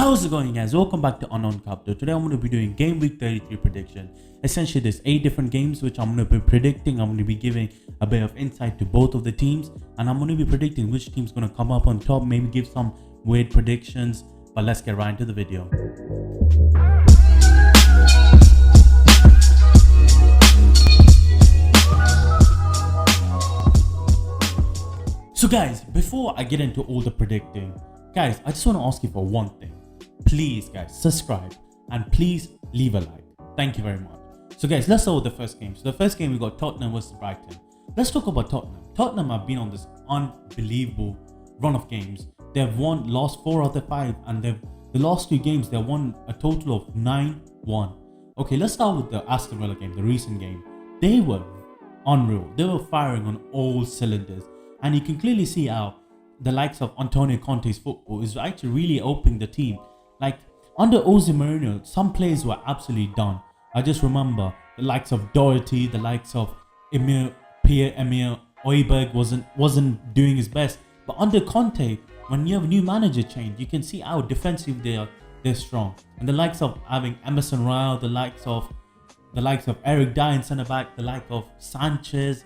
How's it going, guys? Welcome back to Unknown Capital. Today I'm going to be doing game week 33 prediction. Essentially there's 8 different games which I'm going to be predicting. I'm going to be giving a bit of insight to both of the teams, and I'm going to be predicting which team's going to come up on top, maybe give some weird predictions. But let's get right into the video. So guys, before I get into all the predicting, guys, I just want to ask you for one thing. Please guys, subscribe and please leave a like. Thank you very much. So guys, let's start with the first game. So the first game we got Tottenham versus Brighton. Let's talk about Tottenham. Tottenham have been on this unbelievable run of games. They've lost 4 out of 5, and the last 2 games they won a total of 9-1. Okay, let's start with the Aston Villa game, the recent game. They were unreal. They were firing on all cylinders, and you can clearly see how the likes of Antonio Conte's football is actually really opening the team. Like under Jose Mourinho, some players were absolutely done. I just remember the likes of Doherty, the likes of Pierre-Emile Højbjerg wasn't doing his best. But under Conte, when you have a new manager change, you can see how defensive they're strong. And the likes of having Emerson Royal, the likes of Eric Dyer in centre back, the like of Sanchez,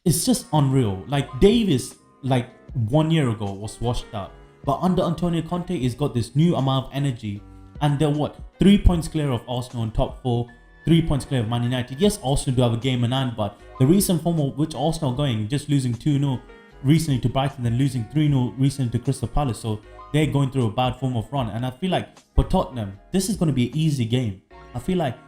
it's just unreal. Like Davis, like 1 year ago was washed up, but under Antonio Conte, he's got this new amount of energy, and they're 3 points clear of Arsenal in top 4, 3 points clear of Man United. Yes, Arsenal do have a game in hand, but the recent form of which Arsenal are going, just losing 2-0 recently to Brighton, then losing 3-0 recently to Crystal Palace, so they're going through a bad form of run. And I feel like for Tottenham, this is going to be an easy game. I feel like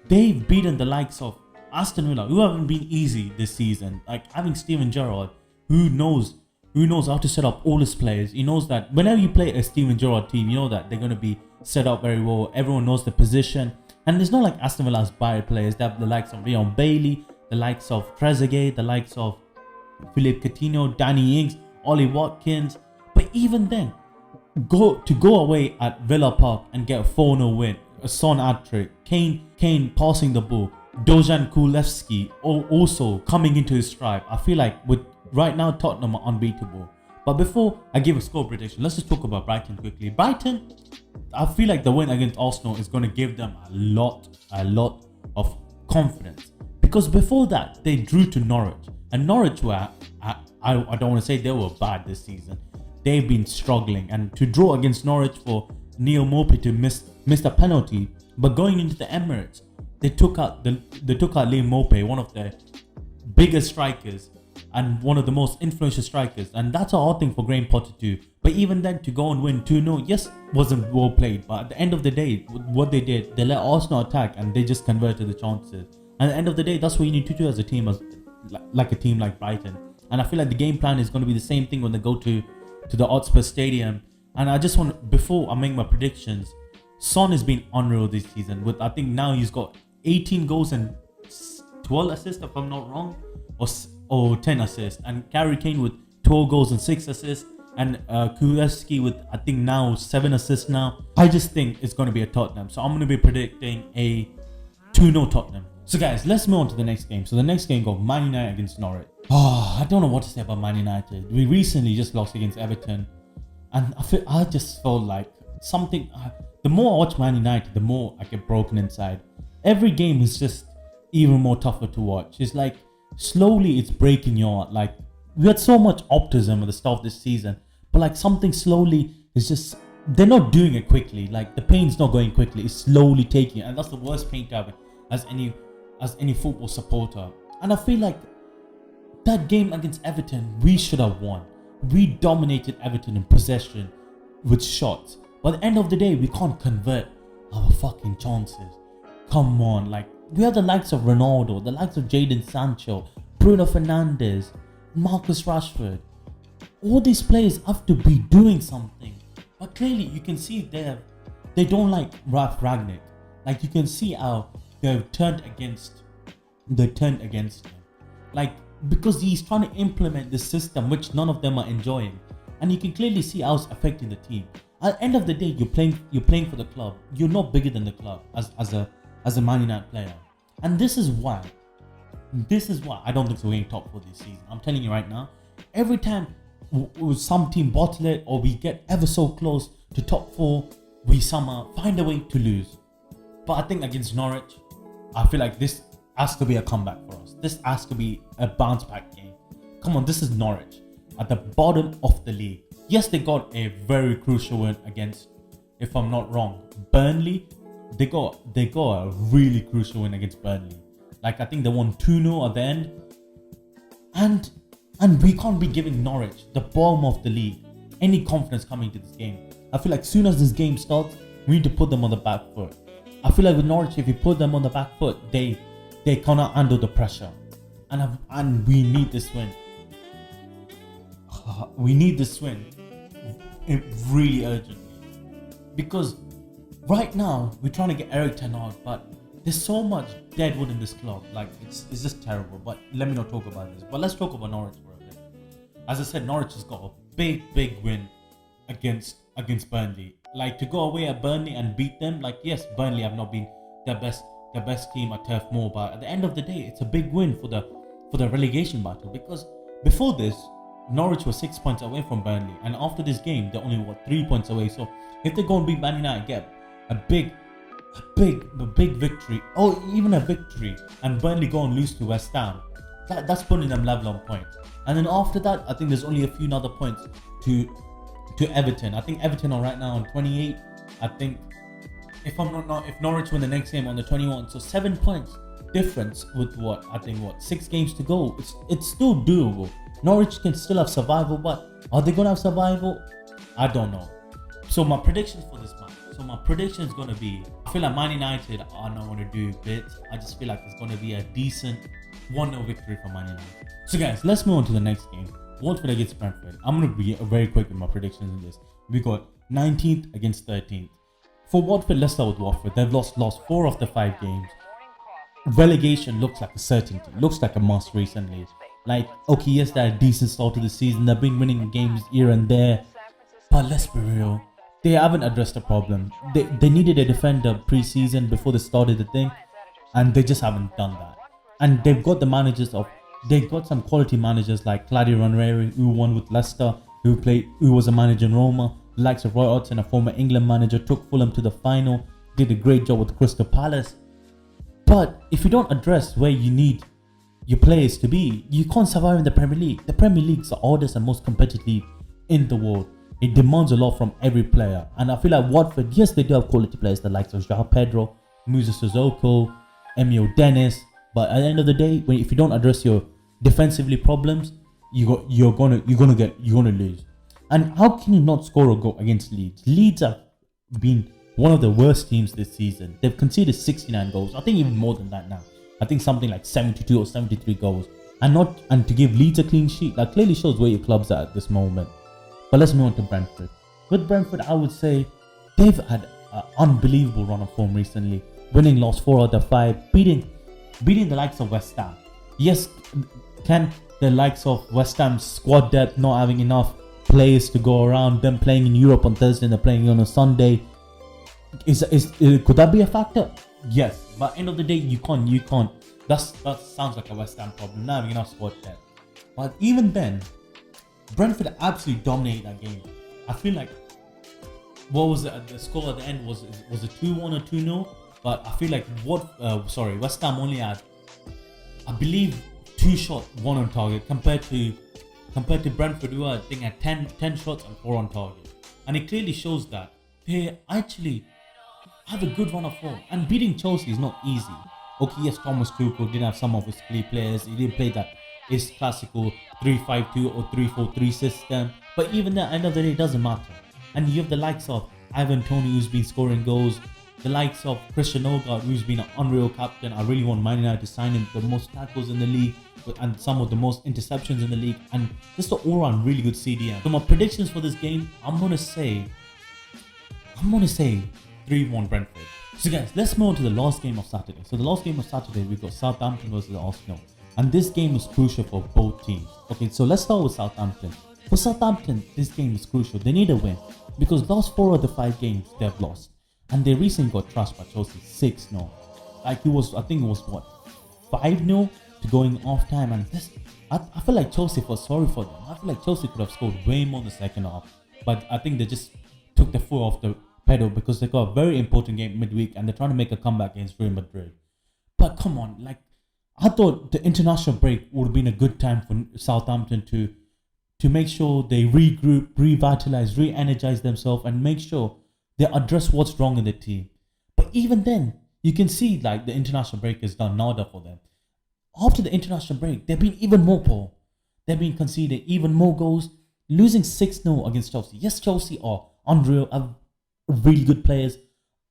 they've beaten the likes of Aston Villa, who haven't been easy this season. Like having Steven Gerrard, who knows how to set up all his players. He knows that whenever you play a Steven Gerrard team, you know that they're going to be set up very well. Everyone knows the position. And it's not like Aston Villa has bad players. They have the likes of Leon Bailey, the likes of Trezeguet, the likes of Philippe Coutinho, Danny Ings, Ollie Watkins. But even then, go away at Villa Park and get a 4-0 win, a Son hat-trick, Kane passing the ball, Dejan Kulusevski also coming into his stride. I feel like right now Tottenham are unbeatable. But before I give a score prediction, let's just talk about Brighton quickly. Brighton, I feel like the win against Arsenal is going to give them a lot of confidence, because before that they drew to Norwich, and Norwich were, I don't want to say they were bad this season. They've been struggling, and to draw against Norwich for Neil Maupay to miss a penalty, but going into the Emirates, they took out Liam Maupay, one of the biggest strikers and one of the most influential strikers, and that's a hard thing for Graham Potter to do. But even then, to go and win 2-0, yes, wasn't well played, but at the end of the day, what they did, they let Arsenal attack and they just converted the chances. And at the end of the day, that's what you need to do as a team, like a team like Brighton. And I feel like the game plan is going to be the same thing when they go to the Hotspur stadium. And I just want, before I make my predictions, Son has been unreal this season. With I think now he's got 18 goals and 12 assists, if I'm not wrong, or 10 assists, and Harry Kane with 12 goals and 6 assists, and Kulusevski with I think now 7 assists now. I just think it's going to be a Tottenham, so I'm going to be predicting a 2-0 Tottenham. So guys, let's move on to the next game. So the next game got Man United against Norwich. I don't know what to say about Man United. We recently just lost against Everton, and I just felt like something. The more I watch Man United, the more I get broken inside. Every game is just even more tougher to watch. It's like slowly it's breaking your heart. Like we had so much optimism at the start of this season, but like something slowly is just, they're not doing it quickly. Like the pain's not going quickly, it's slowly taking it, and that's the worst pain to have as any football supporter. And I feel like that game against Everton, we should have won. We dominated Everton in possession with shots, but at the end of the day, we can't convert our fucking chances. Come on, like we have the likes of Ronaldo, the likes of Jadon Sancho, Bruno Fernandes, Marcus Rashford. All these players have to be doing something, but clearly you can see they don't like Ralf Rangnick. Like you can see how they've turned against him. Like because he's trying to implement this system which none of them are enjoying, and you can clearly see how it's affecting the team. At the end of the day, you're playing for the club. You're not bigger than the club as a Man United player. And this is why I don't think we're getting top 4 this season. I'm telling you right now, every time some team bottle it or we get ever so close to top 4, we somehow find a way to lose. But I think against Norwich, I feel like this has to be a comeback for us. This has to be a bounce back game. Come on, this is Norwich at the bottom of the league. Yes, they got a very crucial win against, if I'm not wrong, Burnley. They got a really crucial win against Burnley. Like, I think they won 2-0 at the end. And we can't be giving Norwich, the bottom of the league, any confidence coming to this game. I feel like as soon as this game starts, we need to put them on the back foot. I feel like with Norwich, if you put them on the back foot, they cannot handle the pressure. And we need this win. We need this win really urgently. Because right now, we're trying to get Erik ten Hag, but there's so much dead wood in this club. Like, it's just terrible. But let me not talk about this. But let's talk about Norwich for a bit. As I said, Norwich has got a big win against Burnley. Like, to go away at Burnley and beat them, like, yes, Burnley have not been their best team at Turf Moor, but at the end of the day, it's a big win for the relegation battle. Because before this, Norwich was 6 points away from Burnley, and after this game, they're only 3 points away. So if they go and beat Man Utd, get a big victory, or even a victory, and Burnley go and lose to West Ham, that's putting them level on points. And then after that, I think there's only a few other points to Everton. I think Everton are right now on 28. I think if Norwich win the next game on the 21, so 7 points difference with 6 games to go. It's still doable. Norwich can still have survival, but are they gonna have survival? I don't know. So my predictions for this match. So my prediction is gonna be, I feel like Man United are not gonna do bits. I just feel like it's gonna be a decent 1-0 victory for Man United. So guys, let's move on to the next game. Watford against Brentford. I'm gonna be very quick with my predictions in this. We got 19th against 13th. For Watford, let's start with Watford. They've lost 4 of the 5 games. Relegation looks like a certainty. Looks like a must recently. Like, okay, yes, they're a decent start to the season. They've been winning games here and there. But let's be real. They haven't addressed the problem. They needed a defender pre-season before they started the thing. And they just haven't done that. And they've got they've got some quality managers like Claudio Ranieri, who won with Leicester, who was a manager in Roma. The likes of Roy Hodgson, a former England manager, took Fulham to the final. Did a great job with Crystal Palace. But if you don't address where you need your players to be, you can't survive in the Premier League. The Premier League is the hardest and most competitive league in the world. It demands a lot from every player. And I feel like Watford, yes, they do have quality players, the likes of João Pedro, Musa Sissoko, Emil Dennis. But at the end of the day, if you don't address your defensively problems, you're gonna lose. And how can you not score a goal against Leeds? Leeds have been one of the worst teams this season. They've conceded 69 goals. I think even more than that now. I think something like 72 or 73 goals. And to give Leeds a clean sheet, that clearly shows where your club's at this moment. But let's move on to Brentford. With Brentford, I would say they've had an unbelievable run of form recently. Winning last 4 out of 5, beating the likes of West Ham. Yes, can the likes of West Ham's squad depth not having enough players to go around, them playing in Europe on Thursday and they're playing on a Sunday, could that be a factor? Yes, but end of the day, you can't. That sounds like a West Ham problem, not having enough squad depth. But even then, Brentford absolutely dominated that game. I feel like, what was it? The score at the end was it 2-1 or 2-0? But I feel like West Ham only had, I believe, 2 shots, 1 on target, compared to Brentford, who I think had 10 shots and 4 on target. And it clearly shows that they actually have a good run of form. And beating Chelsea is not easy. Okay, yes, Thomas Tuchel didn't have some of his key players. He didn't play his classical 3-5-2 or 3-4-3 system. But even at the end of the day, it doesn't matter. And you have the likes of Ivan Toney, who's been scoring goals. The likes of Christian Ogard, who's been an unreal captain. I really want Man United to sign him. The most tackles in the league and some of the most interceptions in the league. And just an all-round really good CDM. So my predictions for this game, I'm gonna say 3-1 Brentford. So guys, let's move on to the last game of Saturday. So the last game of Saturday, we've got Southampton versus Arsenal. And this game is crucial for both teams. Okay, so let's start with Southampton. For Southampton, this game is crucial. They need a win. Because last 4 of the 5 games, they've lost. And they recently got trashed by Chelsea 6-0. Like I think it was 5-0 to going off time. And this, I feel like Chelsea felt sorry for them. I feel like Chelsea could have scored way more in the second half. But I think they just took the foot off the pedal because they got a very important game midweek and they're trying to make a comeback against Real Madrid. But come on, like, I thought the international break would have been a good time for Southampton to make sure they regroup, revitalize, re-energize themselves and make sure they address what's wrong in the team. But even then, you can see like the international break has done nada for them. After the international break, they've been even more poor. They've been conceding even more goals, losing 6-0 against Chelsea. Yes, Chelsea are unreal, are really good players,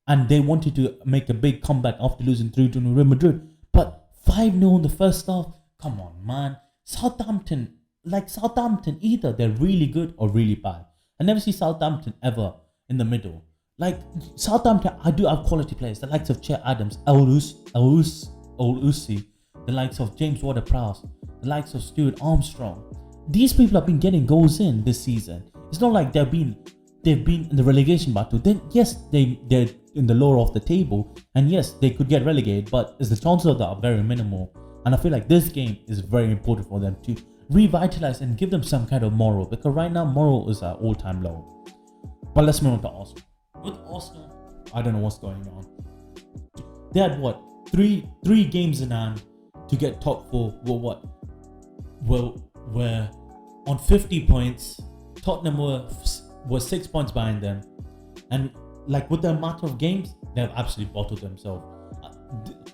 and they wanted to make a big comeback after losing 3-2 to Real Madrid. But 5-0 in the first half, come on, man. Southampton, either they're really good or really bad. I never see Southampton ever in the middle. Like, Southampton, I do have quality players, the likes of Chet Adams, Olusi, the likes of James Ward-Prowse, the likes of Stuart Armstrong. These people have been getting goals in this season. It's not like they've been in the relegation battle. Then yes, they're in the lower of the table, and yes, they could get relegated, but the chances of that are very minimal. And I feel like this game is very important for them to revitalize and give them some kind of moral, because right now moral is at all-time low. But let's move on to Arsenal. With Arsenal, I don't know what's going on. They had what, three games in hand to get top four. We're on 50 points. Tottenham were 6 points behind them, and like with the amount of games, they've absolutely bottled themselves.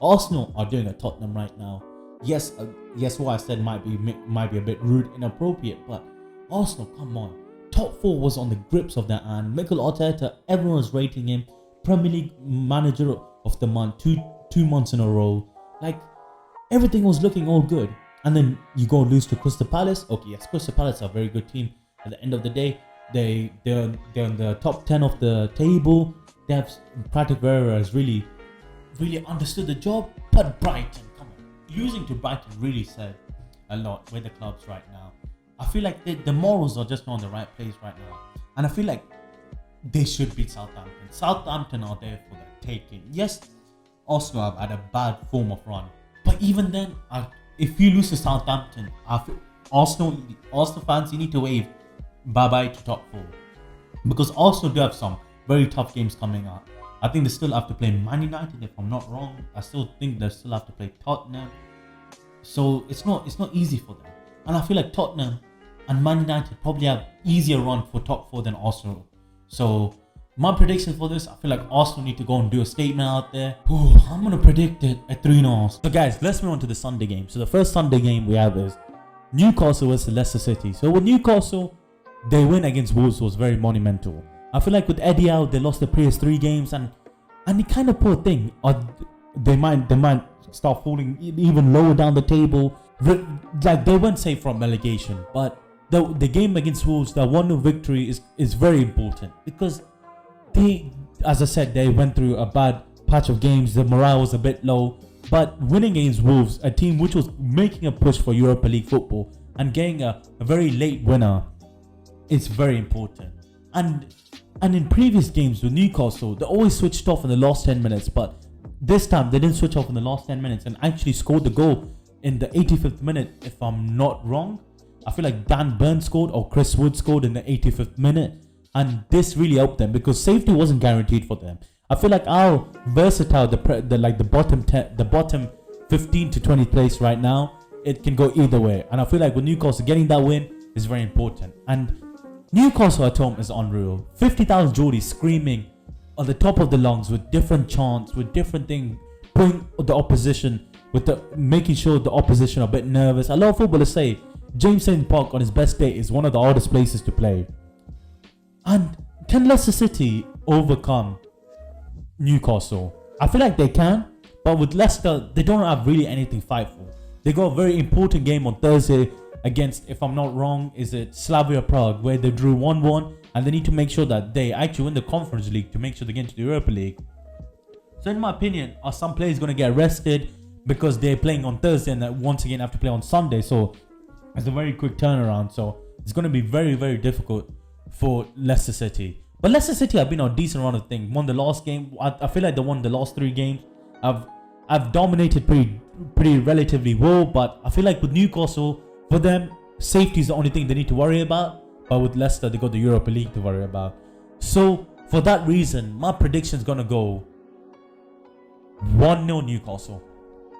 Arsenal are doing a Tottenham right now. Yes, what I said might be a bit rude, inappropriate, but Arsenal, come on. Top four was on the grips of their hand. Mikel Arteta, everyone was rating him Premier League Manager of the Month, two months in a row. Like, everything was looking all good. And then you go lose to Crystal Palace. Okay, yes, Crystal Palace are a very good team. At the end of the day, they're in the top 10 of the table. They have Patrick Vieira has really understood the job. But Brighton, come on, losing to Brighton really said a lot with the clubs right now. I feel like the morals are just not in the right place right now, and I feel like they should beat Southampton. Southampton are there for the taking. Yes, Arsenal have had a bad form of run, but even then, if you lose to Southampton, Arsenal fans, you need to wave bye-bye to top four, because Arsenal do have some very tough games coming up. I think they still have to play Man Utd, if I'm not wrong. I still think they still have to play Tottenham, so it's not easy for them. And I feel like Tottenham and Man Utd probably have easier run for top four than Arsenal. So my prediction for this, I feel like Arsenal need to go and do a statement out there. I'm going to predict it at 3-0. So guys, let's move on to the Sunday game. So the first Sunday game we have is Newcastle versus Leicester City. So with Newcastle, their win against Wolves was very monumental. I feel like with Eddie out, they lost the previous 3 games, and the kind of poor thing, they might start falling even lower down the table. Like, they weren't safe from relegation, but the game against Wolves, the 1-0 victory is very important, because they, as I said, they went through a bad patch of games. The morale was a bit low, but winning against Wolves, a team which was making a push for Europa League football, and getting a very late winner, is very important. And in previous games with Newcastle, they always switched off in the last 10 minutes, but this time they didn't switch off in the last 10 minutes and actually scored the goal in the 85th minute, if I'm not wrong. I feel like Dan Burn scored, or Chris Wood scored in the 85th minute, and this really helped them because safety wasn't guaranteed for them. I feel like how versatile the bottom 15 to 20 place right now, it can go either way. And I feel like with Newcastle, getting that win is very important. And Newcastle at home is unreal. 50,000 Geordies screaming on the top of the lungs with different chants, with different things, putting the opposition, making sure the opposition are a bit nervous. A lot of footballers say James St. Park on his best day is one of the hardest places to play. And can Leicester City overcome Newcastle? I feel like they can, but with Leicester, they don't have really anything to fight for. They got a very important game on Thursday against, if I'm not wrong, is it Slavia Prague, where they drew 1-1, and they need to make sure that they actually win the Conference League to make sure they get into the Europa League. So in my opinion, are some players going to get arrested because they're playing on Thursday and once again have to play on Sunday? So it's a very quick turnaround. So it's going to be very, very difficult for Leicester City. But Leicester City have been on a decent run of things. Won the last game. I feel like they won the last 3 games. I've dominated pretty relatively well. But I feel like with Newcastle, for them, safety is the only thing they need to worry about. But with Leicester, they got the Europa League to worry about. So For that reason, my prediction is gonna go 1-0 Newcastle.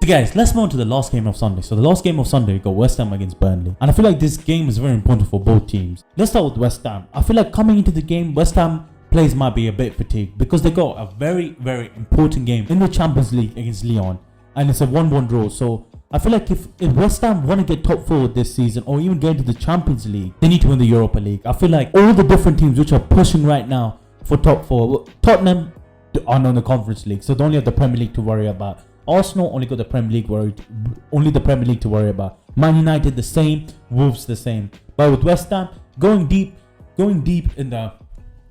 So guys, let's move on to the last game of Sunday. So the last game of Sunday, we got West Ham against Burnley. And I feel like this game is very important for both teams. Let's start with West Ham. I feel like coming into the game, West Ham players might be a bit fatigued because they got a very, very important game in the Champions League against Lyon. And it's a 1-1 draw. So I feel like if West Ham want to get top 4 this season or even get into the Champions League, they need to win the Europa League. I feel like all the different teams which are pushing right now for top 4, Tottenham are not in the Conference League, so they only have the Premier League to worry about. Arsenal only got the Premier League to worry about. Man United the same, Wolves the same. But with West Ham going deep in the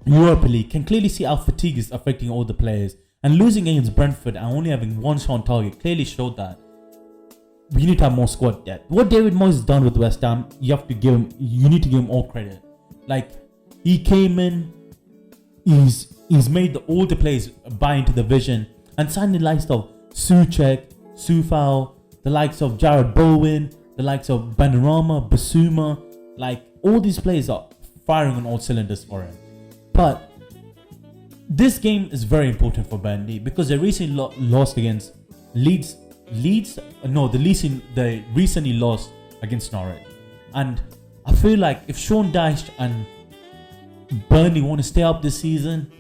Europa League, can clearly see how fatigue is affecting all the players. And losing against Brentford and only having one shot on target clearly showed that we need to have more squad depth. What David Moyes has done with West Ham, you need to give him all credit. Like, he came in, he's made all the players buy into the vision and signed the likes of Soucek, Soufal, the likes of Jared Bowen, the likes of Benrahma, Basuma. Like, all these players are firing on all cylinders for him. But this game is very important for Burnley because they recently lost against Leeds. They recently lost against Norwich. And I feel like if Sean Dyche and Burnley want to stay up this season,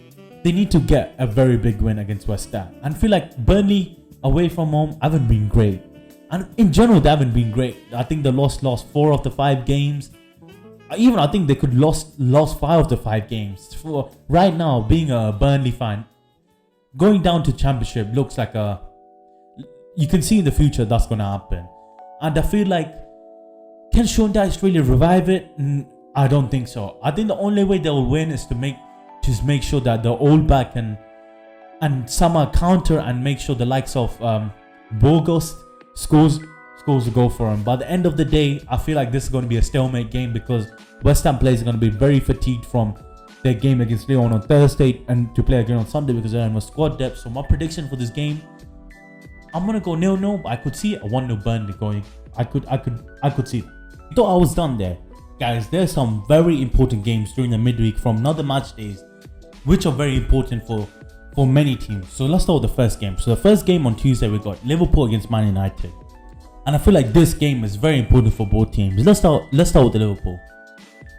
they need to get a very big win against West Ham. And I feel like Burnley away from home haven't been great. And in general, they haven't been great. I think they lost 4 of the 5 games. Even I think they could lost 5 of the 5 games. For right now, being a Burnley fan, going down to Championship looks like you can see in the future that's going to happen. And I feel like, can Sean Dyche really revive it? I don't think so. I think the only way they'll win is to make sure that they're all back and somehow counter and make sure the likes of Bogus scores a goal for him. But at the end of the day, I feel like this is going to be a stalemate game because West Ham players are going to be very fatigued from their game against Lyon on Thursday and to play again on Sunday because they don't have squad depth. So my prediction for this game, I'm going to go 0-0, but I could see a 1-0 Burnley going. I could see it. Thought I was done there. Guys, there's some very important games during the midweek from other match days which are very important for many teams. So let's start with the first game. So the first game on Tuesday, we got Liverpool against Man United. And I feel like this game is very important for both teams. Let's start with the Liverpool.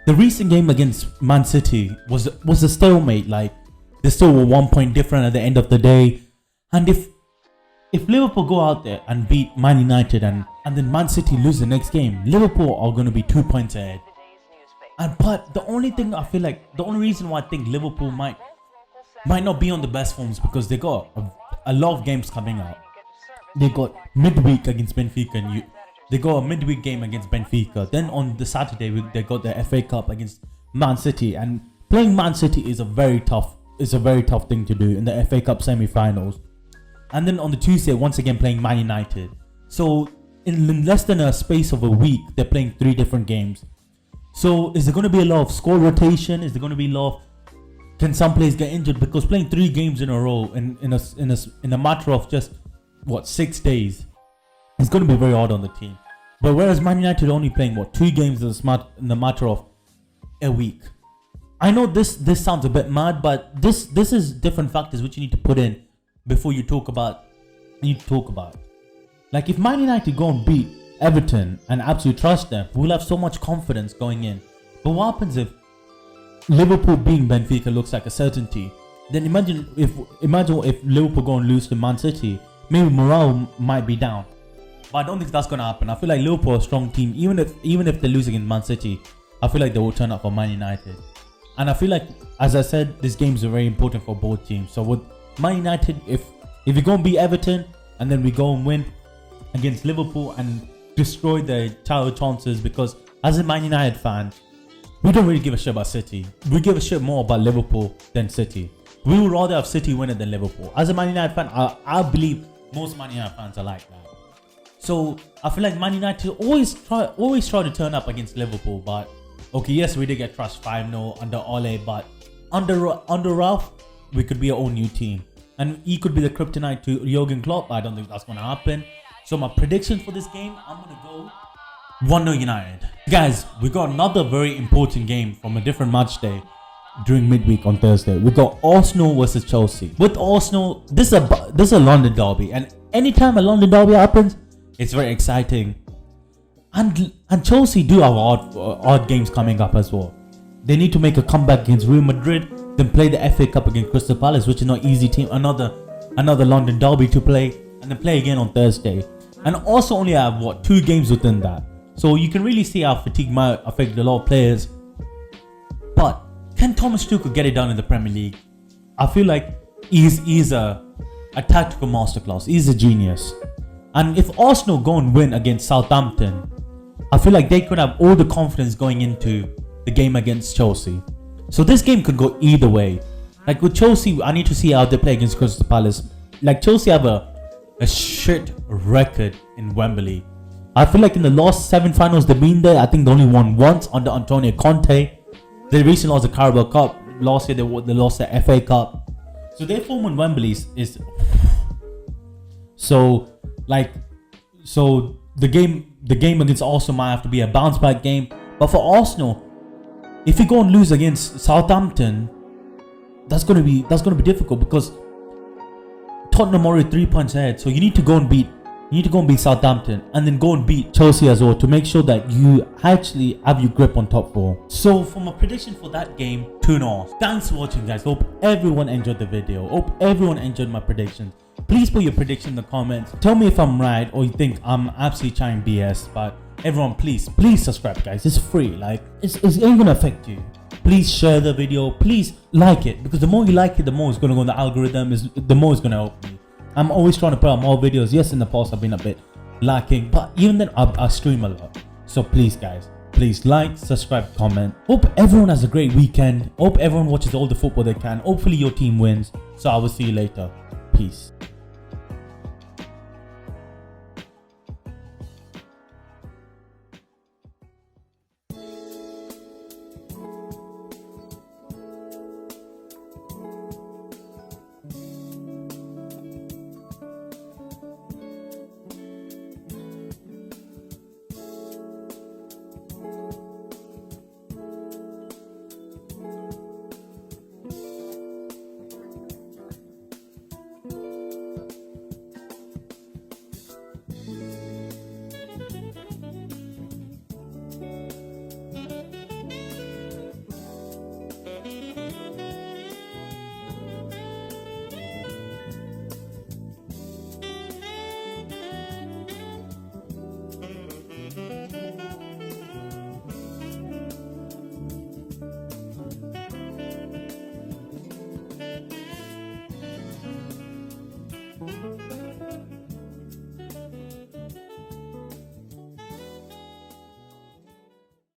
The recent game against Man City was a stalemate. Like, they still were 1 point different at the end of the day. And if Liverpool go out there and beat Man United and then Man City lose the next game, Liverpool are going to be 2 points ahead. But the only reason why I think Liverpool might not be on the best forms because they got a lot of games coming out. They got midweek against Benfica and they got a midweek game against Benfica. Then on the Saturday they got the FA Cup against Man City, and playing Man City is a very tough thing to do in the FA Cup semi-finals. And then on the Tuesday, once again playing Man United. So in less than a space of a week, they're playing 3 different games. So is there going to be a lot of score rotation? Is there going to be a lot of, can some players get injured? Because playing 3 games in a row in a matter of just 6 days, it's going to be very hard on the team. But whereas Man United are only playing 2 games in the matter of a week. I know this sounds a bit mad, but this is different factors which you need to put in before you talk about. Like, if Man United go and beat Everton and absolutely trust them, we'll have so much confidence going in. But what happens if Liverpool being Benfica looks like a certainty? Then imagine if Liverpool go and lose to Man City, maybe morale might be down. But I don't think that's gonna happen. I feel like Liverpool are a strong team. Even if they lose against Man City, I feel like they will turn up for Man United. And I feel like, as I said, these games are very important for both teams. So with Man United, if we go and beat Everton and then we go and win against Liverpool and destroy their title chances, because as a Man United fan, we don't really give a shit about City. We give a shit more about Liverpool than City. We would rather have City win it than Liverpool. As a Man United fan, I believe most Man United fans are like that. So I feel like Man United always try to turn up against Liverpool. But okay, yes, we did get crushed 5-0 under Ole, but under Ralph, we could be our own new team. And he could be the kryptonite to Jurgen Klopp. I don't think that's going to happen. So my prediction for this game, I'm going to go 1-0 United. Guys, we got another very important game from a different match day. during midweek on Thursday. We got Arsenal versus Chelsea. With Arsenal, this is a London derby, and anytime a London derby happens, it's very exciting. And Chelsea do have odd games coming up as well. They need to make a comeback against Real Madrid, then play the FA Cup against Crystal Palace, which is not easy team. Another London derby to play, and then play again on Thursday. And also only have 2 games within that. So you can really see how fatigue might affect a lot of players. But can Thomas Tuchel get it done in the Premier League? I feel like he's a tactical masterclass. He's a genius. And if Arsenal go and win against Southampton, I feel like they could have all the confidence going into the game against Chelsea. So this game could go either way. Like with Chelsea, I need to see how they play against Crystal Palace. Like Chelsea have a shit record in Wembley. I feel like in the last 7 finals they've been there, I think they only won once under Antonio Conte. They recently lost the Carabao Cup. Last year they lost the FA Cup. So their form in Wembley is so the game against Arsenal might have to be a bounce back game. But for Arsenal, if you go and lose against Southampton, that's gonna be difficult because Tottenham already 3 points ahead. So you need to go and beat Southampton and then go and beat Chelsea as well to make sure that you actually have your grip on top 4. So for my prediction for that game, 2-0. Thanks for watching, guys. Hope everyone enjoyed the video. Hope everyone enjoyed my predictions. Please put your prediction in the comments. Tell me if I'm right or you think I'm absolutely trying BS. But everyone, please subscribe, guys. It's free. Like it ain't gonna affect you. Please share the video. Please like it, because the more you like it, the more it's gonna go in the algorithm. The more it's gonna help me. I'm always trying to put out more videos. Yes, in the past I've been a bit lacking, but even then I stream a lot. So please, guys, please like, subscribe, comment. Hope everyone has a great weekend. Hope everyone watches all the football they can. Hopefully your team wins. So I will see you later. Peace.